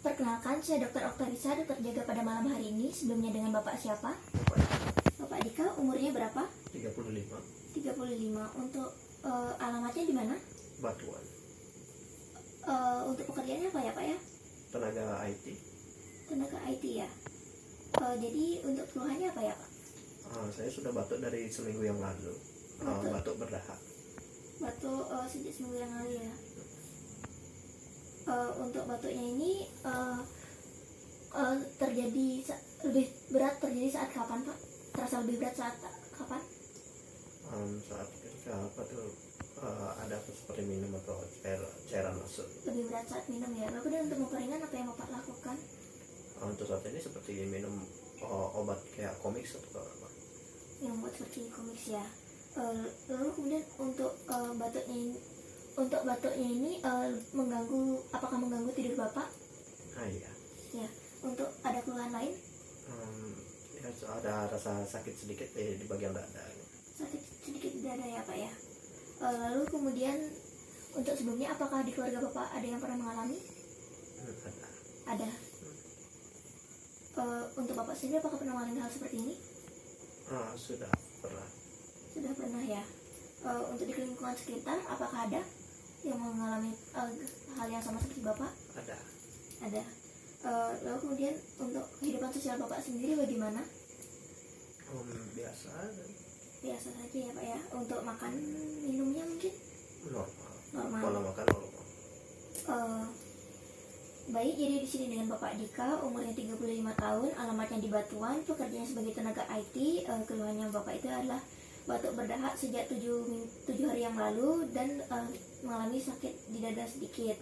Perkenalkan, saya Dr. Oktarisa, dokter jaga pada malam hari ini. Sebelumnya dengan Bapak siapa? Bapak Dika, umurnya berapa? 35. 35. Untuk alamatnya di mana? Batuan. Untuk pekerjaannya apa ya Pak ya? Tenaga IT. Tenaga IT ya. Jadi untuk keluhannya apa ya Pak? Saya sudah batuk dari seminggu yang lalu. Batuk berdahak. Batuk sejak seminggu yang lalu ya. Untuk batuknya ini lebih berat terjadi saat kapan Pak? Terasa lebih berat saat kapan? Saat ketika apa tuh ada apa seperti minum atau cairan masuk. Lebih berat saat minum ya. Lalu dan untuk memperingan apa yang Bapak lakukan? Untuk saat ini seperti minum obat kayak komiks atau apa. Yang buat seperti komiks ya. Lalu kemudian untuk batuknya ini apakah mengganggu tidur Bapak? Iya. Ya. Untuk ada keluhan lain? Ya, ada rasa sakit sedikit di bagian dada. Sakit sedikit di dada ya Pak ya. Lalu kemudian untuk sebelumnya apakah di keluarga Bapak ada yang pernah mengalami? Ada. Ada. Untuk Bapak sendiri apakah pernah mengalami hal seperti ini? Sudah pernah. Sudah pernah ya. Untuk di lingkungan sekitar apakah ada yang mengalami hal yang sama seperti Bapak? Ada. Ada. Lalu kemudian untuk kehidupan sosial Bapak sendiri bagaimana? Biasa. Biasa saja ya Pak ya. Untuk makan minumnya mungkin Normal. Pola makan normal. Baik, jadi di sini dengan Bapak Dika, umurnya 35 tahun, alamatnya di Batuan, pekerjaannya sebagai tenaga IT. Keluhannya Bapak itu adalah batuk berdahak sejak 7 hari yang lalu dan mengalami sakit di dada sedikit.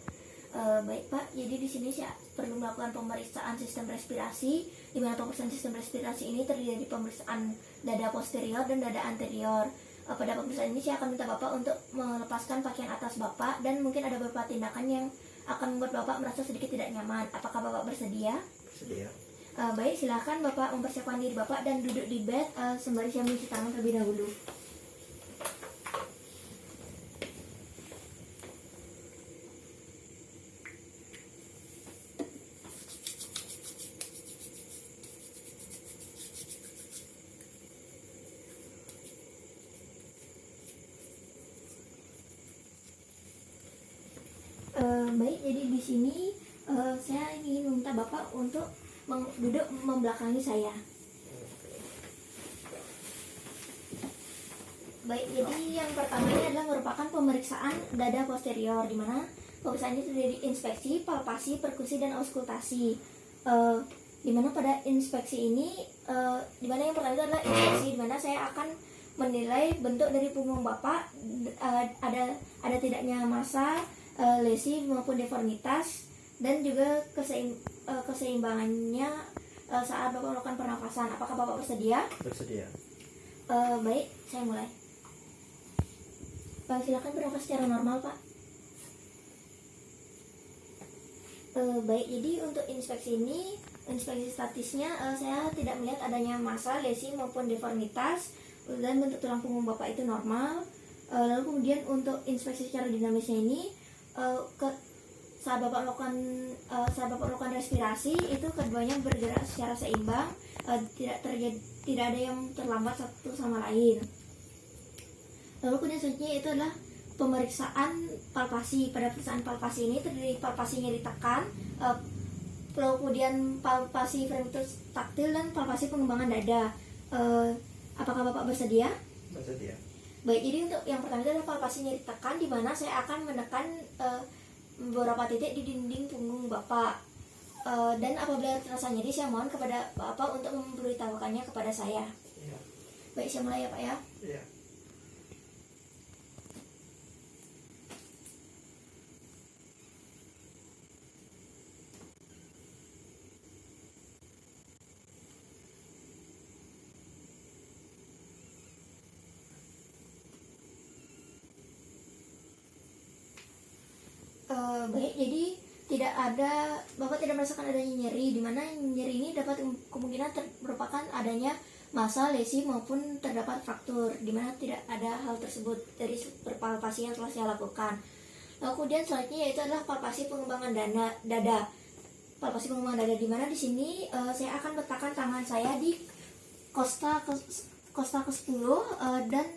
Baik Pak, jadi di sini saya perlu melakukan pemeriksaan sistem respirasi, di mana pemeriksaan sistem respirasi ini terdiri dari pemeriksaan dada posterior dan dada anterior. Pada pemeriksaan ini saya akan minta Bapak untuk melepaskan pakaian atas Bapak dan mungkin ada beberapa tindakan yang akan membuat Bapak merasa sedikit tidak nyaman. Apakah Bapak bersedia? Bersedia. Baik, silakan Bapak mempersiapkan diri Bapak dan duduk di bed sembari saya mencuci tangan terlebih dahulu. Baik, jadi di sini saya ingin meminta Bapak untuk duduk membelakangi saya. Baik, jadi yang pertama ini adalah merupakan pemeriksaan dada posterior, di mana pemeriksaan ini terdiri dari inspeksi, palpasi, perkusi, dan auskultasi. Di mana pada inspeksi ini, di mana yang pertama itu adalah inspeksi, di mana saya akan menilai bentuk dari punggung Bapak, ada tidaknya massa, lesi maupun deformitas, dan juga keseimbangannya saat Bapak melakukan pernafasan. Apakah Bapak bersedia? Bersedia. Baik, saya mulai. Pak, silakan bernafas secara normal, Pak. Baik, jadi untuk inspeksi ini, inspeksi statisnya saya tidak melihat adanya massa, lesi maupun deformitas, dan bentuk tulang punggung Bapak itu normal. Lalu kemudian untuk inspeksi secara dinamisnya ini, saat Bapak melakukan respirasi itu keduanya bergerak secara seimbang, tidak ada yang terlambat satu sama lain. Lalu kemudian selanjutnya itu adalah pemeriksaan palpasi. Pada pemeriksaan palpasi ini terdiri palpasi nyeri tekan, kemudian palpasi femtus taktil, dan palpasi pengembangan dada. Apakah Bapak bersedia? Bersedia. Baik, jadi untuk yang pertama itu adalah palpasi nyeri tekan, di mana saya akan menekan beberapa titik di dinding punggung Bapak. Dan apabila terasa nyeri, saya mohon kepada Bapak untuk memberitahukannya kepada saya. Iya. Baik, saya mulai ya Pak ya. Iya. Baik, jadi Bapak tidak merasakan adanya nyeri, di mana nyeri ini dapat kemungkinan merupakan adanya massa, lesi maupun terdapat fraktur, di mana tidak ada hal tersebut dari palpasi yang telah saya lakukan. Lalu kemudian selanjutnya yaitu adalah palpasi pengembangan dada. palpasi pengembangan dada, di mana di sini saya akan letakkan tangan saya di kosta ke-10 dan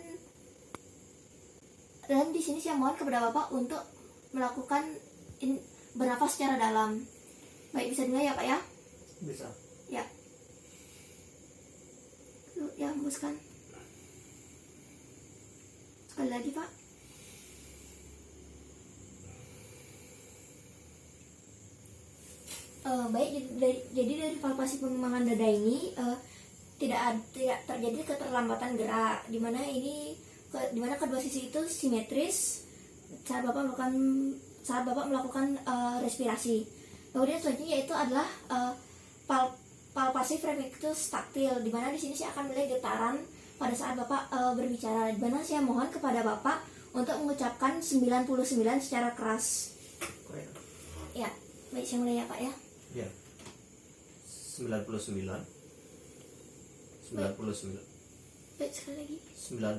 di sini saya mohon kepada Bapak untuk melakukan bernafas secara dalam. Baik, bisa dimulai ya Pak ya? Bisa. Ya. Ya, hembuskan. Sekali lagi Pak. Baik, jadi dari palpasi pengembangan dada ini tidak terjadi keterlambatan gerak, di mana kedua sisi itu simetris saat Bapak melakukan respirasi. Kemudian selanjutnya yaitu adalah palpasi fremitus taktil, di mana di sini saya akan mulai getaran pada saat Bapak berbicara, di mana saya mohon kepada Bapak untuk mengucapkan 99 secara keras. Ya, baik, saya mulai ya Pak ya. Ya. 99. Baik, sekali lagi. 99.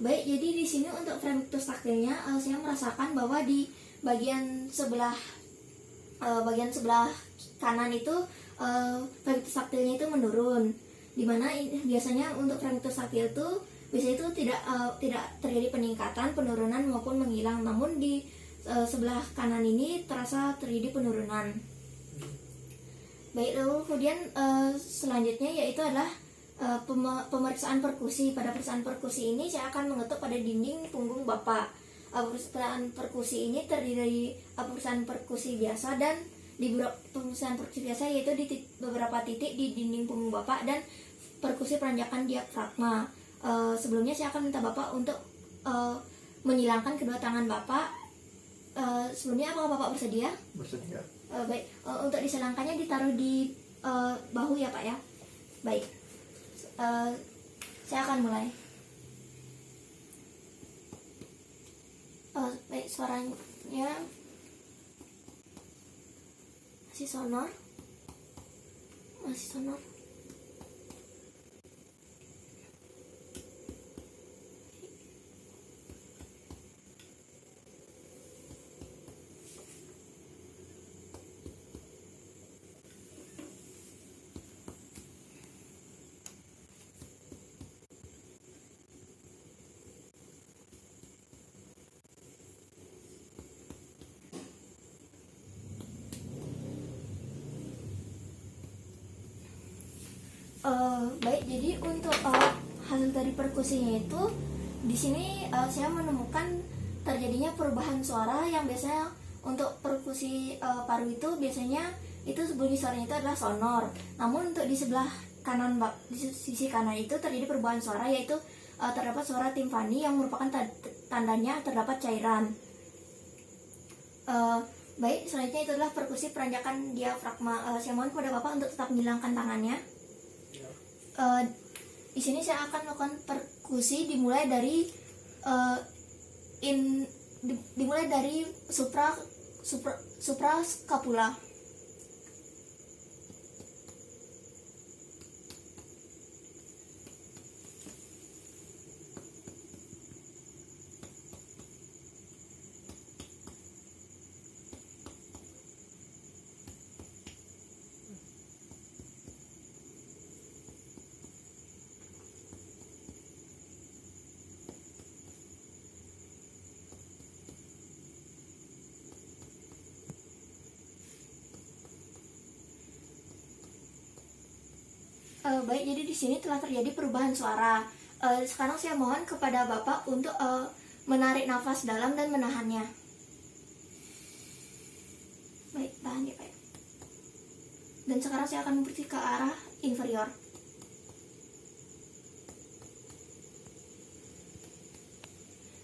Baik, jadi di sini untuk fremitus taktilnya saya merasakan bahwa di bagian sebelah kanan itu fremitus taktilnya itu menurun, dimana biasanya untuk fremitus taktil itu biasanya itu tidak terjadi peningkatan, penurunan maupun menghilang, namun di sebelah kanan ini terasa terjadi penurunan. Baik, lalu kemudian selanjutnya yaitu adalah pemeriksaan perkusi. Pada pemeriksaan perkusi ini saya akan mengetuk pada dinding punggung Bapak. Pemeriksaan perkusi ini terdiri dari pemeriksaan perkusi biasa dan di pemeriksaan perkusi biasa yaitu di beberapa titik di dinding punggung Bapak dan perkusi peranjakan diafragma. Sebelumnya saya akan minta Bapak untuk menyilangkan kedua tangan Bapak. Sebelumnya apakah Bapak bersedia? Bersedia. Baik, untuk diselangkannya ditaruh di bahu ya Pak ya. Baik, saya akan mulai. Baik, suaranya masih sonor. Baik, jadi untuk hasil dari perkusinya itu di sini saya menemukan terjadinya perubahan suara yang biasanya untuk perkusi paru itu biasanya itu bunyi suaranya itu adalah sonor. Namun untuk di sebelah kanan, di sisi kanan itu terjadi perubahan suara, yaitu terdapat suara timpani yang merupakan tandanya terdapat cairan. Baik, selanjutnya itu adalah perkusi peranjakan diafragma. Saya mohon kepada Bapak untuk tetap menghilangkan tangannya. Di sini saya akan melakukan perkusi dimulai dari suprascapula. Baik, jadi di sini telah terjadi perubahan suara. Sekarang saya mohon kepada Bapak untuk menarik nafas dalam dan menahannya. Baik, tahan ya Pak. Dan sekarang saya akan memperhatikan ke arah inferior.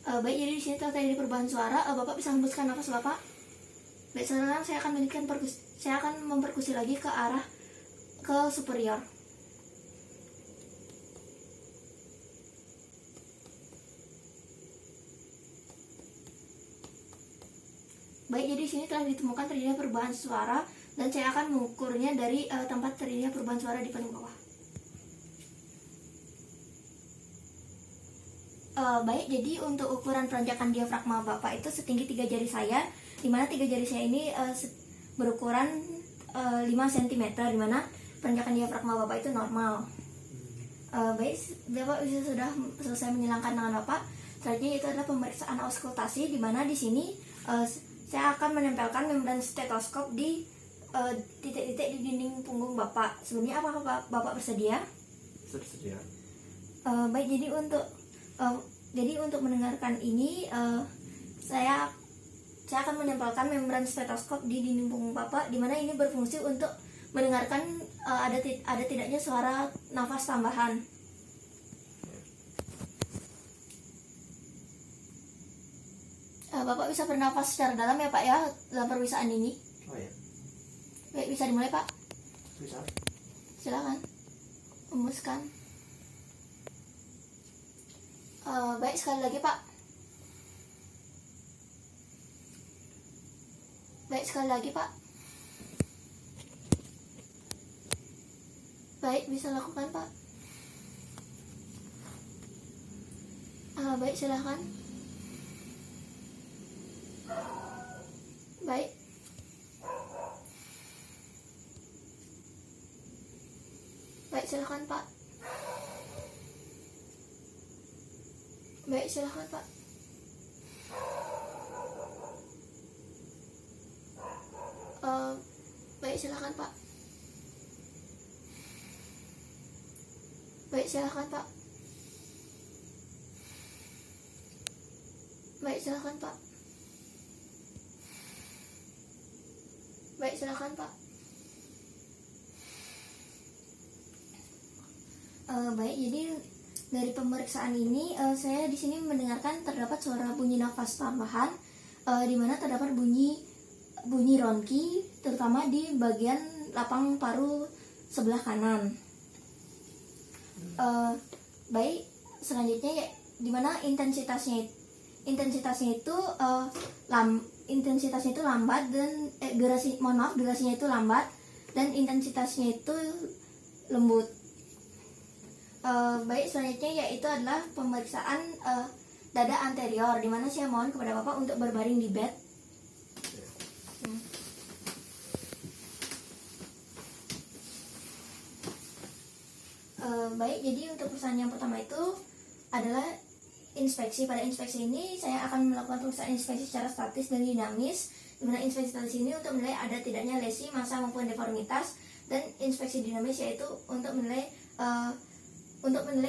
Baik, jadi di sini telah terjadi perubahan suara. Bapak bisa hembuskan nafas Bapak. Baik, sekarang saya akan memperkusi lagi ke arah ke superior. Baik, jadi di sini telah ditemukan terjadinya perubahan suara dan saya akan mengukurnya dari tempat terjadinya perubahan suara di paling bawah. Baik, jadi untuk ukuran peranjakan diafragma Bapak itu setinggi 3 jari saya, di mana 3 jari saya ini berukuran 5 cm, di mana peranjakan diafragma Bapak itu normal. Baik, Bapak sudah selesai menghilangkan tangan Bapak. Selanjutnya itu adalah pemeriksaan auskultasi, di mana di sini saya akan menempelkan membran stetoskop di titik-titik di dinding punggung Bapak. Sebelumnya apakah Bapak bersedia? Bersedia. Baik, jadi untuk mendengarkan ini saya akan menempelkan membran stetoskop di dinding punggung Bapak, di mana ini berfungsi untuk mendengarkan ada tidaknya suara nafas tambahan. Bapak bisa bernafas secara dalam ya Pak ya dalam pemeriksaan ini. Oh ya. Baik, bisa dimulai Pak. Bisa. Silakan. Hembuskan. Baik, sekali lagi Pak. Baik, sekali lagi Pak. Baik, bisa lakukan Pak. Baik, silakan. Baik. Baik, silakan Pak. Baik, silakan Pak. Baik, silakan Pak. Baik, silakan Pak. Baik, silakan Pak. Baik, silakan Pak. Baik, jadi dari pemeriksaan ini saya di sini mendengarkan terdapat suara bunyi nafas tambahan, di mana terdapat bunyi ronki, terutama di bagian lapang paru sebelah kanan. Baik, selanjutnya ya, di mana intensitasnya itu lambat dan durasinya itu lambat dan intensitasnya itu lembut. Baik, selanjutnya yaitu adalah pemeriksaan dada anterior, di mana saya mohon kepada Bapak untuk berbaring di bed. Baik, jadi untuk perusahaan yang pertama itu adalah inspeksi. Pada inspeksi ini saya akan melakukan pemeriksaan inspeksi secara statis dan dinamis, di mana inspeksi statis ini untuk menilai ada tidaknya lesi, massa maupun deformitas, dan inspeksi dinamis yaitu untuk menilai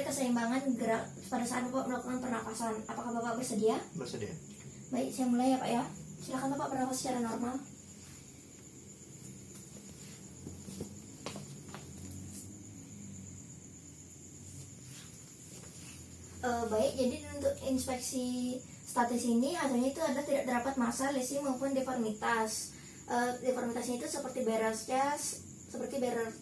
keseimbangan gerak pada saat Bapak melakukan pernapasan. Apakah Bapak bersedia? Bersedia. Baik, saya mulai ya Pak ya. Silakan Bapak bernafas secara normal. Baik, jadi untuk inspeksi statis ini hasilnya itu adalah tidak terdapat massa, lesi maupun deformitas. Deformitasnya itu seperti barrel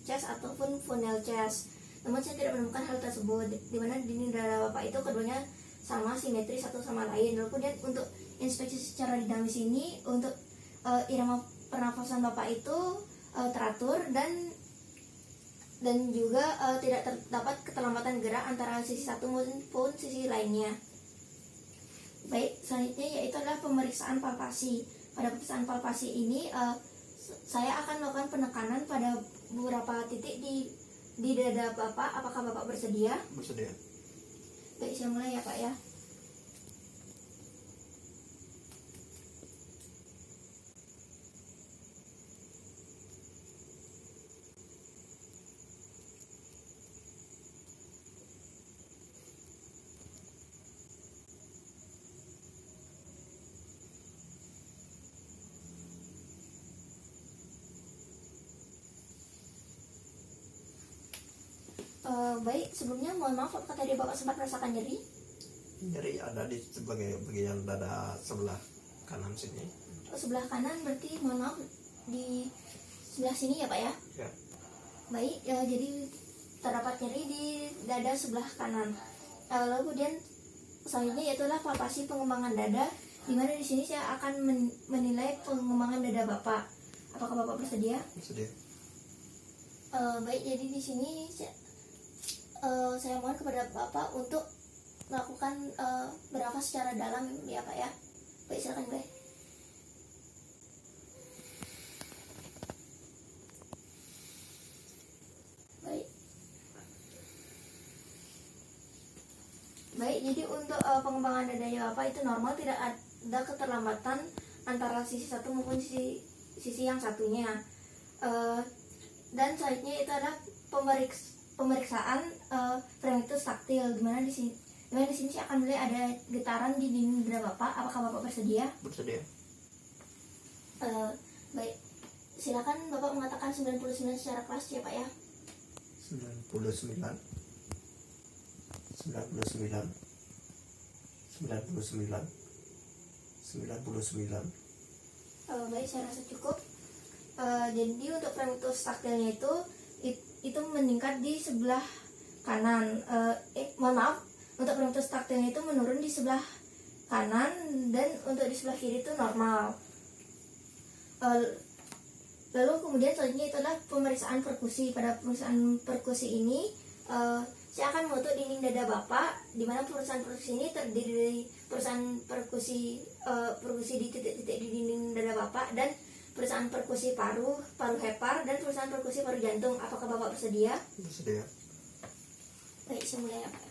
chest ataupun funnel chest. Namun saya tidak menemukan hal tersebut, di mana dinding dada Bapak itu keduanya sama, simetris satu sama lain. Lalu kemudian untuk inspeksi secara dinamis ini, untuk irama pernafasan Bapak itu teratur dan juga tidak terdapat keterlambatan gerak antara sisi satu maupun sisi lainnya. Baik, selanjutnya yaitu adalah pemeriksaan palpasi. Pada pemeriksaan palpasi ini saya akan melakukan penekanan pada beberapa titik di dada Bapak. Apakah Bapak bersedia? Bersedia. Baik, saya mulai ya Pak ya. Baik, sebelumnya mohon maaf apakah tadi Bapak sempat merasakan nyeri? Nyeri ada di sebagai bagian dada sebelah kanan sini. Sebelah kanan berarti mohon maaf di sebelah sini ya Pak ya? Ya. Baik, jadi terdapat nyeri di dada sebelah kanan. Lalu kemudian selanjutnya yaitu adalah palpasi pengembangan dada, di mana di sini saya akan menilai pengembangan dada Bapak. Apakah Bapak bersedia? Bersedia. Baik, jadi di sini saya mohon kepada Bapak untuk melakukan bernafas secara dalam ya Pak ya. Baik, silakan boleh. Baik. Baik, jadi untuk pengembangan dadanya Bapak itu normal, tidak ada keterlambatan antara sisi satu maupun sisi yang satunya. Dan selanjutnya itu adalah pemeriksaan fremitus taktil, dimana di sini sih akan melihat ada getaran di dinding dada Bapak. Apakah Bapak bersedia? Bersedia. Baik, silakan Bapak mengatakan 99 secara keras ya Pak ya. 99 99 99 99. Baik, saya rasa cukup. Jadi untuk fremitus taktilnya itu meningkat di sebelah kanan. Mohon maaf, untuk fremitus taktilnya itu menurun di sebelah kanan, dan untuk di sebelah kiri itu normal. Lalu kemudian selanjutnya itu adalah pemeriksaan perkusi. Pada pemeriksaan perkusi ini saya akan membentuk dinding dada Bapak, di mana perusahaan perkusi ini terdiri dari perusahaan perkusi di titik-titik di dinding dada Bapak, dan perusahaan perkusi paru hepar, dan perusahaan perkusi paru jantung. Apakah Bapak bersedia? Bersedia. Baik, saya mulai ya Pak.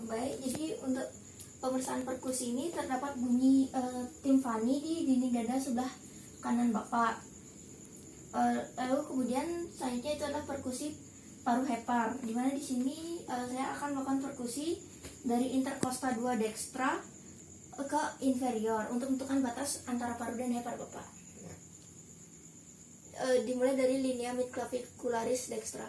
Baik, jadi untuk pemeriksaan perkusi ini terdapat bunyi timpani di dinding dada sebelah kanan Bapak. Lalu kemudian selanjutnya itu adalah perkusi paru hepar, di mana di sini saya akan melakukan perkusi dari intercosta 2 dextra ke inferior untuk menentukan batas antara paru dan hepar Bapak. Dimulai dari linea midclavicularis dextra.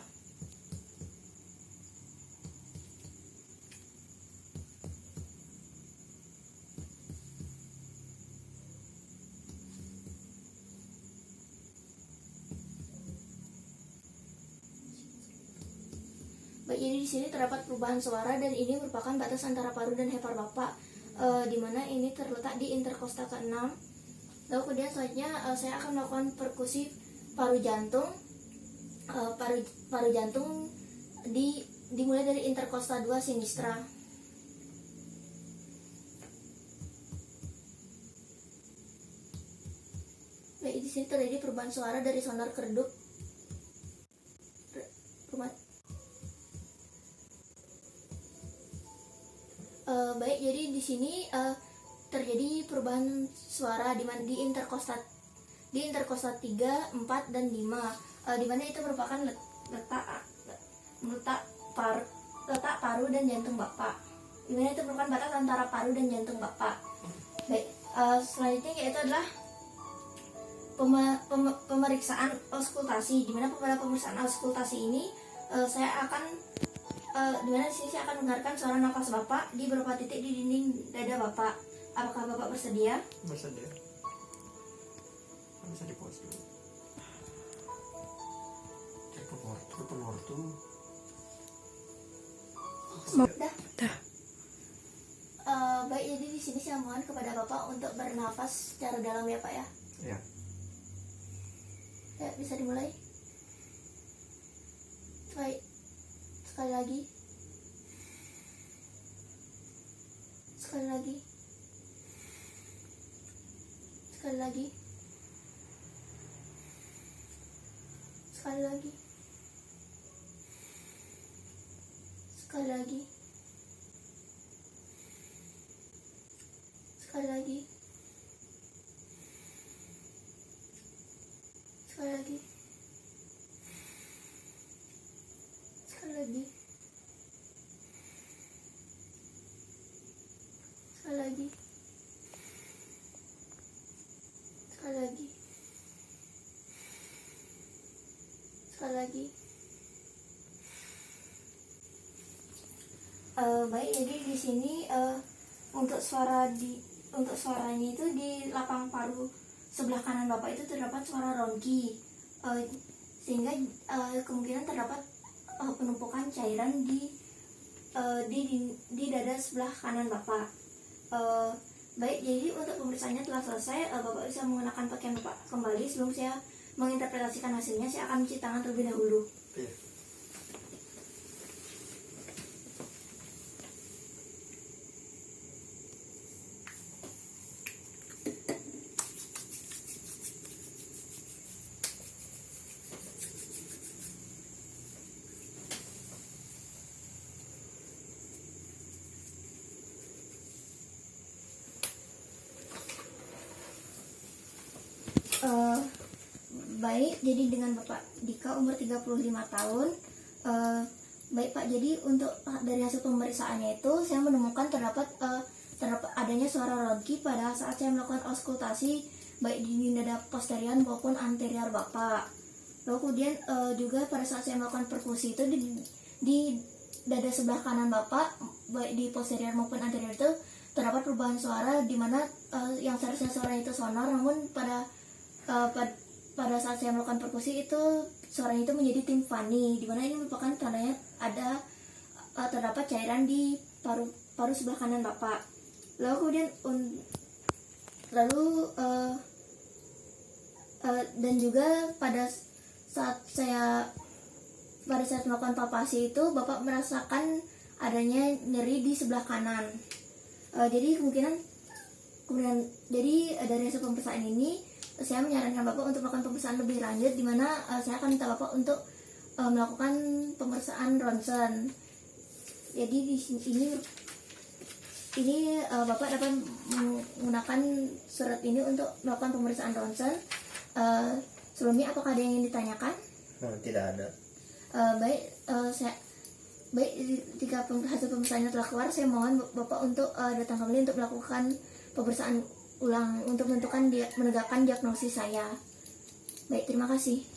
Baik, jadi di sini terdapat perubahan suara, dan ini merupakan batas antara paru dan hepar Bapak, di mana ini terletak di intercosta ke-6. Lalu kemudian selanjutnya saya akan melakukan perkusi paru jantung. Paru jantung dimulai dari intercosta 2 sinistra. Baik, di sini terjadi perubahan suara dari sonar keredup. Baik, jadi di sini terjadi perubahan suara di mana di intercosta 3, 4, dan 5, di mana itu merupakan letak paru dan jantung Bapak. Di mana itu merupakan batas antara paru dan jantung Bapak. Baik, selanjutnya yaitu adalah pemeriksaan auskultasi, di mana pada pemeriksaan auskultasi ini saya akan di mana sini saya akan mendengarkan suara nafas Bapak di beberapa titik di dinding dada Bapak. Apakah Bapak bersedia? Bersedia. Bisa di-pause dulu. Telepon ortu. Dah. Baik, jadi di sini saya mohon kepada Bapak untuk bernafas secara dalam ya Pak ya. Ya. Ya, bisa dimulai. Baik. Sekali lagi. Sekali lagi. Sekali lagi. Sekali lagi. Sekali lagi. Sekali lagi. Sekali lagi. Sekali lagi. Sekali lagi. sekali lagi. Baik, jadi di sini untuk suaranya itu di lapang paru sebelah kanan Bapak itu terdapat suara ronki, sehingga kemungkinan terdapat penumpukan cairan di dada sebelah kanan Bapak. Baik, jadi untuk pemeriksaannya telah selesai. Bapak bisa menggunakan pakaian Bapak kembali. Sebelum saya menginterpretasikan hasilnya, saya akan mencuci tangan terlebih dahulu. Iya. Baik, jadi dengan Bapak Dika umur 35 tahun. Baik Pak, jadi untuk dari hasil pemeriksaannya itu saya menemukan terdapat adanya suara ronki pada saat saya melakukan auskultasi baik di dada posterior maupun anterior Bapak. Lalu kemudian juga pada saat saya melakukan perkusi itu di dada sebelah kanan Bapak baik di posterior maupun anterior itu terdapat perubahan suara di mana yang seharusnya suara itu sonor, namun pada saat saya melakukan perkusi itu suaranya itu menjadi timpani, di mana ini merupakan tandanya ada terdapat cairan di paru sebelah kanan Bapak. Lalu kemudian dan juga pada saat melakukan palpasi itu Bapak merasakan adanya nyeri di sebelah kanan. Jadi dari hasil pemeriksaan ini saya menyarankan Bapak untuk melakukan pemeriksaan lebih lanjut, di mana saya akan minta Bapak untuk melakukan pemeriksaan ronsen. Jadi di sini Bapak dapat menggunakan surat ini untuk melakukan pemeriksaan ronsen. Sebelumnya apakah ada yang ingin ditanyakan? Tidak ada. Baik, jika hasil pemeriksaannya telah keluar, saya mohon Bapak untuk datang kembali untuk melakukan pemeriksaan ulang untuk menentukan menegakkan diagnosis saya. Baik, terima kasih.